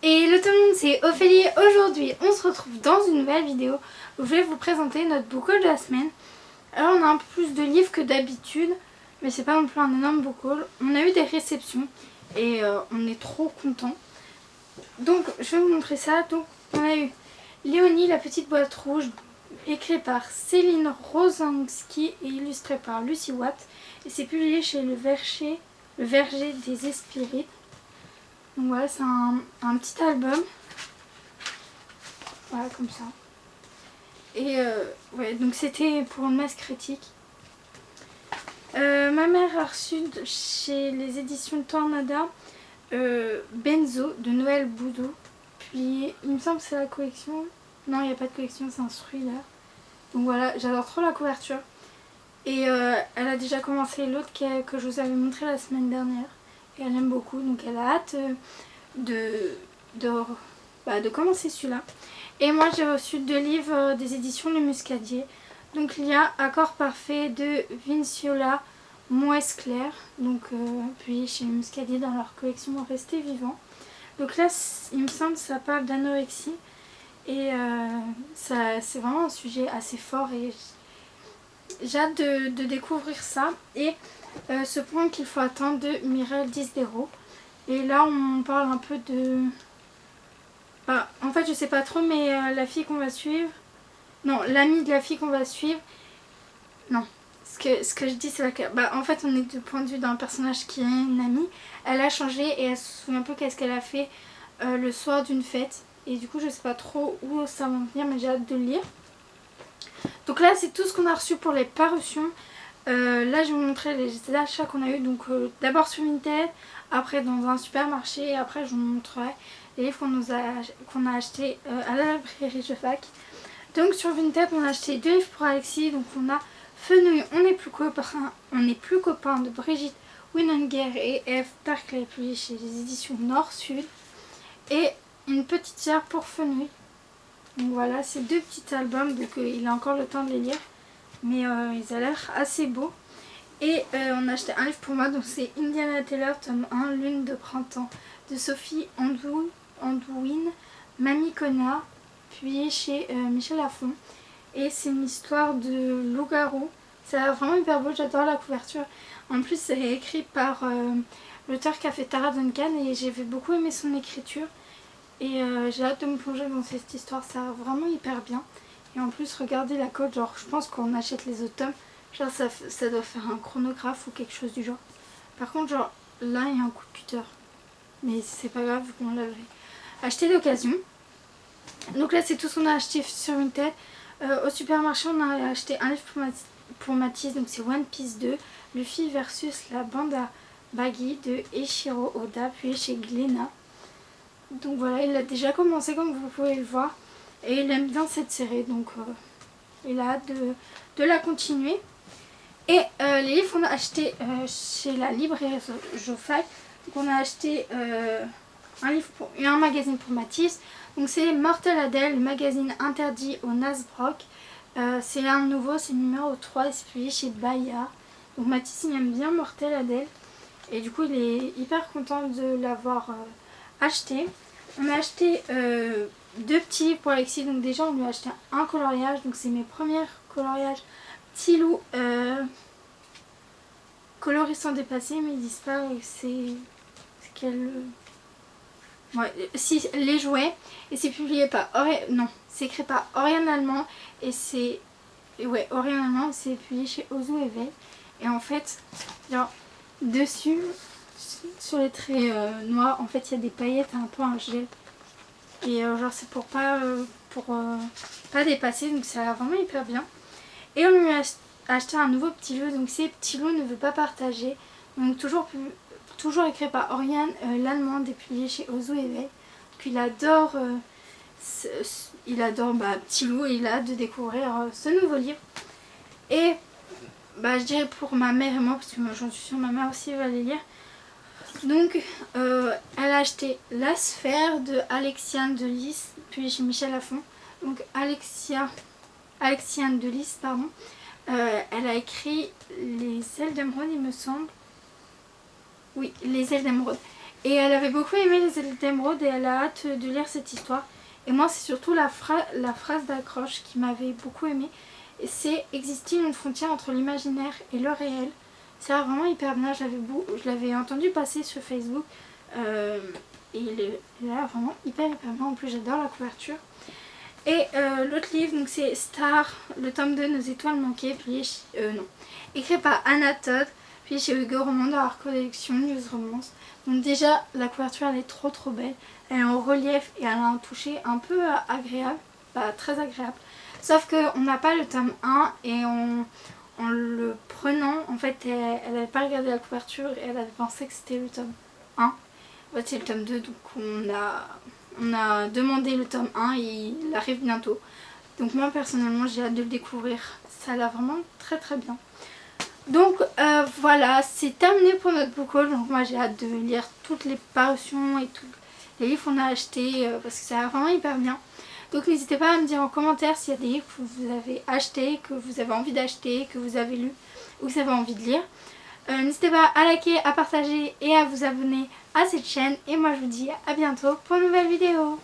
Hello tout le monde, c'est Ophélie. Aujourd'hui, on se retrouve dans une nouvelle vidéo où je vais vous présenter notre book haul de la semaine. Alors, on a un peu plus de livres que d'habitude, mais c'est pas non plus un énorme book haul. On a eu des réceptions et on est trop contents. Donc, je vais vous montrer ça. Donc, on a eu Léonie, la petite boîte rouge, écrit par Céline Rosanski et illustré par Lucie Watt. Et c'est publié chez Le Verger des Espirites. Donc voilà, c'est un petit album. Voilà, comme ça. Et ouais, donc c'était pour une masse critique. Ma mère a reçu chez les éditions Tornada Benzo de Noël Boudou. Puis il me semble que c'est la collection. Non, il n'y a pas de collection, c'est un thriller. Donc voilà, j'adore trop la couverture. Et elle a déjà commencé l'autre que je vous avais montré la semaine dernière. Et elle aime beaucoup, donc elle a hâte de commencer celui-là. Et moi j'ai reçu 2 livres des éditions Le Muscadier. Donc il y a Accord Parfait de Vinciola Moesclair, donc puis chez Le Muscadier dans leur collection Rester Vivant. Donc là il me semble que ça parle d'anorexie et c'est vraiment un sujet assez fort et j'ai hâte de découvrir ça. Et ce point qu'il faut attendre de Mireille Disdero. Et là on parle un peu de... Bah, en fait je sais pas trop, mais la fille qu'on va suivre... Non, l'amie de la fille qu'on va suivre... Non, ce que je dis c'est que... Bah, en fait on est du point de vue d'un personnage qui est une amie. Elle a changé et elle se souvient un peu qu'est-ce qu'elle a fait le soir d'une fête. Et du coup je sais pas trop où ça va en venir, mais j'ai hâte de le lire. Donc là c'est tout ce qu'on a reçu pour les parutions. Là je vais vous montrer les achats qu'on a eu. Donc d'abord sur Vinted, après dans un supermarché et après je vous montrerai les livres qu'on a achetés à la librairie de fac. Donc sur Vinted on a acheté 2 livres pour Alexis. Donc on a Fenouil, on n'est plus copains de Brigitte Winninger et F. Darkley, publié chez les éditions Nord-Sud. Et Une petite sœur pour Fenouil. Donc voilà, c'est 2 petits albums, donc il a encore le temps de les lire. Mais ils ont l'air assez beaux. Et on a acheté un livre pour moi, donc c'est Indiana Taylor, tome 1, Lune de printemps, de Sophie Andouine, Mamie Connard, publié chez Michel Lafon. Et c'est une histoire de loup-garou. Ça a l'air vraiment hyper beau, j'adore la couverture. En plus, c'est écrit par l'auteur qui a fait Tara Duncan et j'ai beaucoup aimé son écriture. Et j'ai hâte de me plonger dans cette histoire, ça a l'air vraiment hyper bien. Et en plus, regardez la cote, genre je pense qu'on achète les autres tomes, genre ça doit faire un chronographe ou quelque chose du genre. Par contre, genre là il y a un coup de cutter. Mais c'est pas grave vu qu'on l'avait acheté d'occasion. Donc là c'est tout ce qu'on a acheté sur une tête. Au supermarché on a acheté un livre pour Mathis, donc c'est One Piece 2, Luffy versus la bande à Baggy de Eiichiro Oda, puis chez Glénat. Donc voilà, il a déjà commencé comme vous pouvez le voir. Et il aime bien cette série, donc il a hâte de la continuer. Et les livres qu'on a achetés chez la librairie Jofac. Donc on a acheté un livre et un magazine pour Mathis. Donc c'est Mortel Adèle, le magazine interdit au Nasbrock. C'est un nouveau, c'est le numéro 3 et c'est publié chez Bayard. Donc Mathis il aime bien Mortel Adèle. Et du coup il est hyper content de l'avoir acheté. On a acheté 2 petits livres pour Alexis. Donc déjà on lui a acheté un coloriage. Donc c'est mes premiers coloriages Petit Loup coloris sans dépasser, mais ils disent pas c'est quel... Ouais, si, les jouets. Et c'est publié par non, c'est écrit par Oriane Allemand. Et c'est... Ouais, Oriane Allemand, c'est publié chez Ozu Éveil. Et en fait, genre, dessus, sur les traits noirs, en fait, il y a des paillettes, un peu un gel. Et genre, c'est pour pas dépasser. Donc ça a l'air vraiment hyper bien. Et on lui a acheté un nouveau petit loup. Donc c'est Petit Loup ne veut pas partager. Donc toujours écrit par Oriane l'Allemande et publié chez Ozu Éveil. Donc il adore Petit Loup et il a hâte de découvrir ce nouveau livre. Et je dirais pour ma mère et moi, parce que j'en suis sûre ma mère aussi va les lire. Donc elle a acheté La Sphère de Alexiane de Lys, puis chez Michel Lafon. Donc Alexiane de Lys, pardon. Elle a écrit Les ailes d'émeraude, il me semble. Oui, Les ailes d'émeraude. Et elle avait beaucoup aimé les ailes d'émeraude et elle a hâte de lire cette histoire. Et moi c'est surtout la phrase d'accroche qui m'avait beaucoup aimé. C'est « Existe-t-il une frontière entre l'imaginaire et le réel ?» C'est vraiment hyper bien, je l'avais entendu passer sur Facebook. Et il est là vraiment hyper bien, en plus j'adore la couverture. Et l'autre livre, donc c'est Star, le tome 2, Nos étoiles manquées, écrit par Anna Todd, puis chez Hugo Roman dans leur collection News Romance. Donc déjà la couverture elle est trop belle, elle est en relief et elle a un toucher un peu agréable, pas très agréable. Sauf qu'on n'a pas le tome 1 et en le prenant, en fait elle n'avait pas regardé la couverture et elle avait pensé que c'était le tome 1. En fait c'est le tome 2, donc on a demandé le tome 1 et il arrive bientôt. Donc moi personnellement j'ai hâte de le découvrir. Ça a l'air vraiment très bien. Donc voilà, c'est terminé pour notre book haul. Donc moi j'ai hâte de lire toutes les parutions et tous les livres qu'on a achetés parce que ça a l'air vraiment hyper bien. Donc n'hésitez pas à me dire en commentaire s'il y a des livres que vous avez achetés, que vous avez envie d'acheter, que vous avez lu ou que vous avez envie de lire. N'hésitez pas à liker, à partager et à vous abonner à cette chaîne. Et moi je vous dis à bientôt pour une nouvelle vidéo.